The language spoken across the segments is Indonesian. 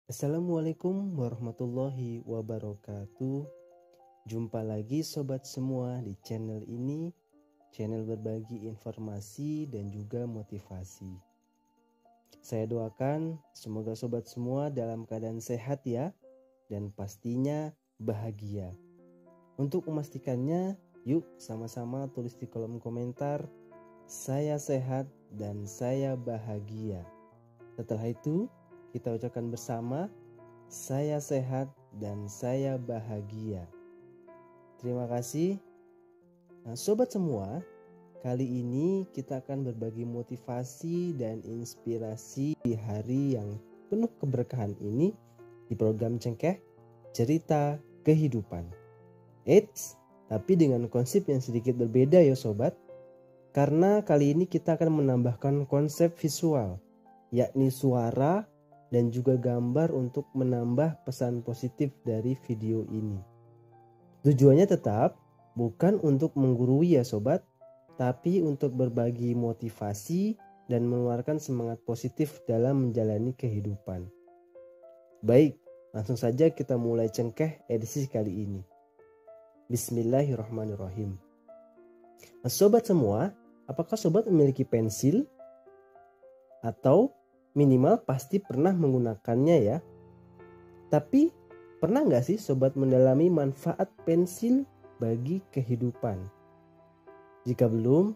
Assalamualaikum warahmatullahi wabarakatuh. Jumpa lagi sobat semua di channel ini, channel berbagi informasi dan juga motivasi. Saya doakan semoga sobat semua dalam keadaan sehat ya, dan pastinya bahagia. Untuk memastikannya, yuk sama-sama tulis di kolom komentar, saya sehat dan saya bahagia. Setelah itu, kita ucapkan bersama, saya sehat dan saya bahagia. Terima kasih. Nah, sobat semua, kali ini kita akan berbagi motivasi dan inspirasi di hari yang penuh keberkahan ini di program Cengkeh Cerita Kehidupan. Eits, tapi dengan konsep yang sedikit berbeda ya sobat. Karena kali ini kita akan menambahkan konsep visual, yakni suara dan juga gambar untuk menambah pesan positif dari video ini. Tujuannya tetap bukan untuk menggurui ya sobat, tapi untuk berbagi motivasi dan mengeluarkan semangat positif dalam menjalani kehidupan. Baik, langsung saja kita mulai cengkeh edisi kali ini. Bismillahirrahmanirrahim. Nah, sobat semua, apakah sobat memiliki pensil? Atau minimal pasti pernah menggunakannya ya. Tapi pernah gak sih sobat mendalami manfaat pensil bagi kehidupan? Jika belum,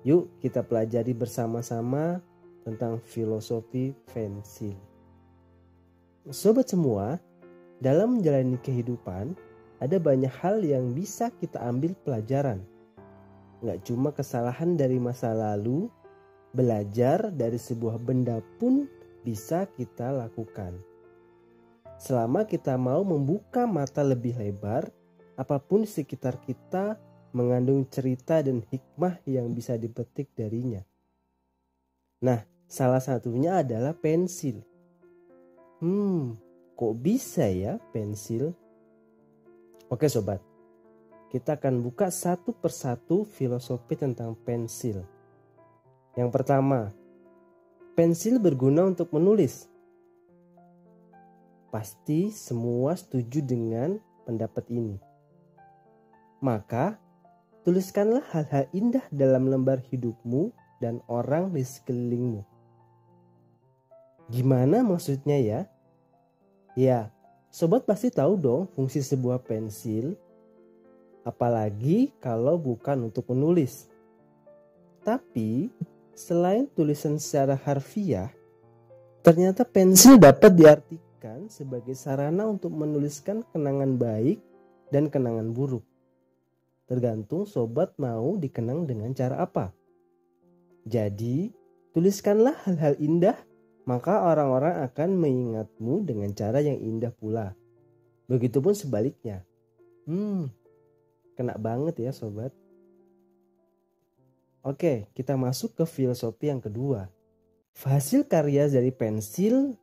yuk kita pelajari bersama-sama tentang filosofi pensil. Sobat semua, dalam menjalani kehidupan ada banyak hal yang bisa kita ambil pelajaran. Gak cuma kesalahan dari masa lalu, belajar dari sebuah benda pun bisa kita lakukan. Selama kita mau membuka mata lebih lebar, apapun di sekitar kita mengandung cerita dan hikmah yang bisa dipetik darinya. Nah, salah satunya adalah pensil. Kok bisa ya pensil? Oke sobat, kita akan buka satu persatu filosofi tentang pensil. Yang pertama, pensil berguna untuk menulis. Pasti semua setuju dengan pendapat ini. Maka, tuliskanlah hal-hal indah dalam lembar hidupmu dan orang di sekelilingmu. Gimana maksudnya ya? Ya, sobat pasti tahu dong fungsi sebuah pensil. Apalagi kalau bukan untuk menulis. Tapi, selain tulisan secara harfiah, ternyata pensil dapat diartikan sebagai sarana untuk menuliskan kenangan baik dan kenangan buruk. Tergantung sobat mau dikenang dengan cara apa. Jadi, tuliskanlah hal-hal indah, maka orang-orang akan mengingatmu dengan cara yang indah pula. Begitupun sebaliknya. Kena banget ya sobat. Oke, kita masuk ke filosofi yang kedua. Hasil karya dari pensil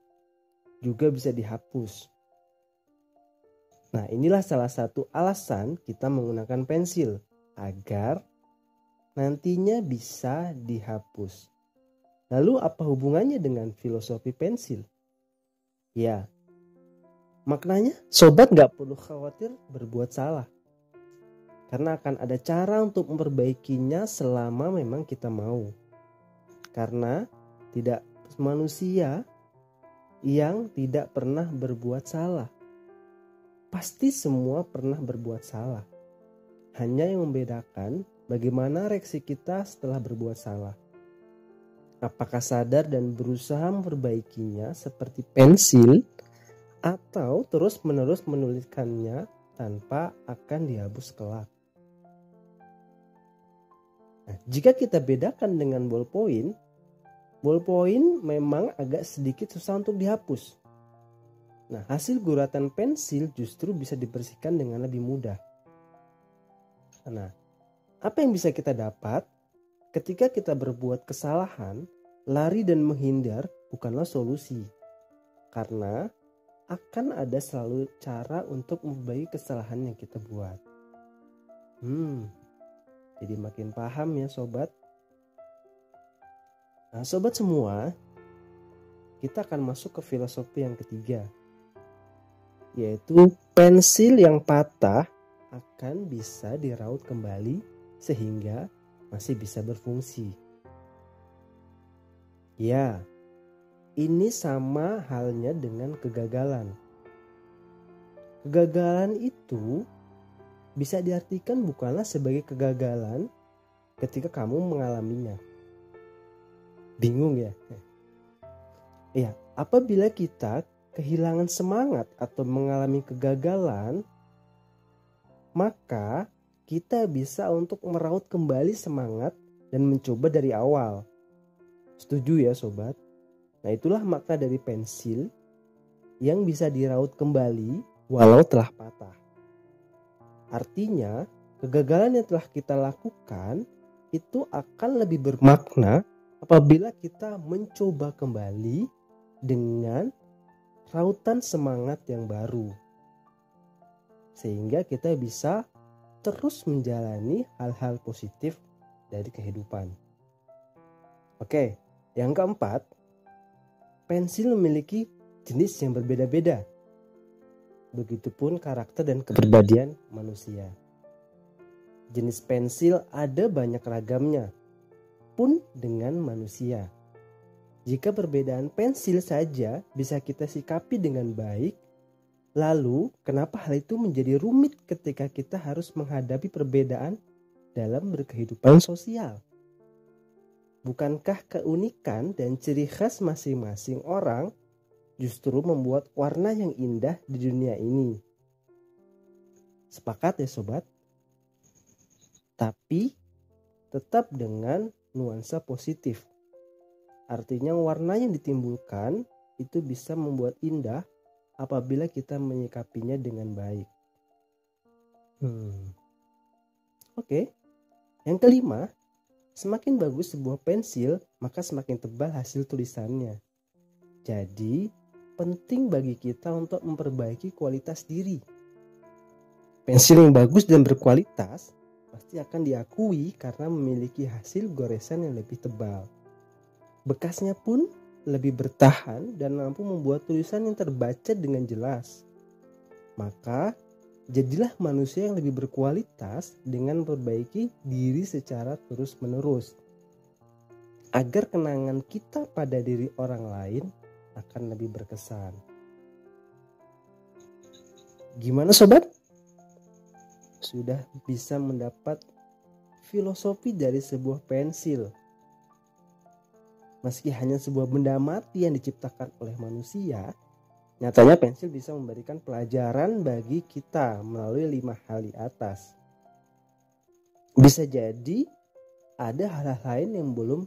juga bisa dihapus. Nah, inilah salah satu alasan kita menggunakan pensil, agar nantinya bisa dihapus. Lalu apa hubungannya dengan filosofi pensil? Ya, maknanya sobat gak perlu khawatir berbuat salah. Karena akan ada cara untuk memperbaikinya selama memang kita mau. Karena tidak manusia yang tidak pernah berbuat salah. Pasti semua pernah berbuat salah. Hanya yang membedakan bagaimana reaksi kita setelah berbuat salah. Apakah sadar dan berusaha memperbaikinya seperti pensil, atau terus-menerus menuliskannya tanpa akan dihapus kelak. Nah, jika kita bedakan dengan ballpoint memang agak sedikit susah untuk dihapus. Nah, hasil guratan pensil justru bisa dibersihkan dengan lebih mudah. Nah, apa yang bisa kita dapat? Ketika kita berbuat kesalahan, lari dan menghindar bukanlah solusi. Karena akan ada selalu cara untuk memperbaiki kesalahan yang kita buat. Jadi makin paham ya sobat. Nah sobat semua, kita akan masuk ke filosofi yang ketiga, yaitu pensil yang patah akan bisa diraut kembali sehingga masih bisa berfungsi. Ya, ini sama halnya dengan kegagalan. Kegagalan itu bisa diartikan bukanlah sebagai kegagalan ketika kamu mengalaminya. Bingung ya? Ya, apabila kita kehilangan semangat atau mengalami kegagalan, maka kita bisa untuk meraut kembali semangat dan mencoba dari awal. Setuju ya sobat? Nah, itulah makna dari pensil yang bisa diraut kembali walau telah patah. Artinya, kegagalan yang telah kita lakukan itu akan lebih bermakna apabila kita mencoba kembali dengan rautan semangat yang baru. Sehingga kita bisa terus menjalani hal-hal positif dari kehidupan. Oke, yang keempat, pensil memiliki jenis yang berbeda-beda. Begitupun karakter dan kepribadian manusia. Jenis pensil ada banyak ragamnya, pun dengan manusia. Jika perbedaan pensil saja bisa kita sikapi dengan baik, lalu kenapa hal itu menjadi rumit ketika kita harus menghadapi perbedaan dalam berkehidupan sosial? Bukankah keunikan dan ciri khas masing-masing orang justru membuat warna yang indah di dunia ini? Sepakat ya sobat? Tapi tetap dengan nuansa positif. Artinya warna yang ditimbulkan itu bisa membuat indah apabila kita menyikapinya dengan baik. Oke. Yang kelima, semakin bagus sebuah pensil, maka semakin tebal hasil tulisannya. Jadi, penting bagi kita untuk memperbaiki kualitas diri. Pensil yang bagus dan berkualitas pasti akan diakui karena memiliki hasil goresan yang lebih tebal. Bekasnya pun lebih bertahan dan mampu membuat tulisan yang terbaca dengan jelas. Maka, jadilah manusia yang lebih berkualitas dengan memperbaiki diri secara terus-menerus. Agar kenangan kita pada diri orang lain akan lebih berkesan. Gimana sobat? Sudah bisa mendapat filosofi dari sebuah pensil. Meski hanya sebuah benda mati yang diciptakan oleh manusia, nyatanya pensil bisa memberikan pelajaran bagi kita melalui 5 hal di atas. Bisa jadi ada hal-hal lain yang belum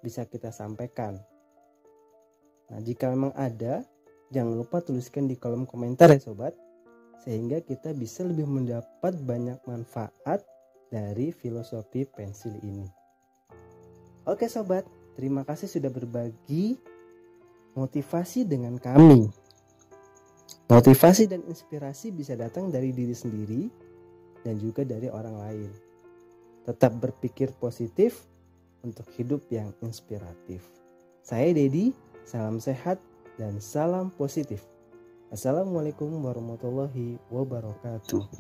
bisa kita sampaikan. Nah, jika memang ada, jangan lupa tuliskan di kolom komentar ya sobat, sehingga kita bisa lebih mendapat banyak manfaat dari filosofi pensil ini. Oke sobat, terima kasih sudah berbagi motivasi dengan kami. Motivasi dan inspirasi bisa datang dari diri sendiri dan juga dari orang lain. Tetap berpikir positif untuk hidup yang inspiratif. Saya Dedi, salam sehat dan salam positif. Assalamualaikum warahmatullahi wabarakatuh.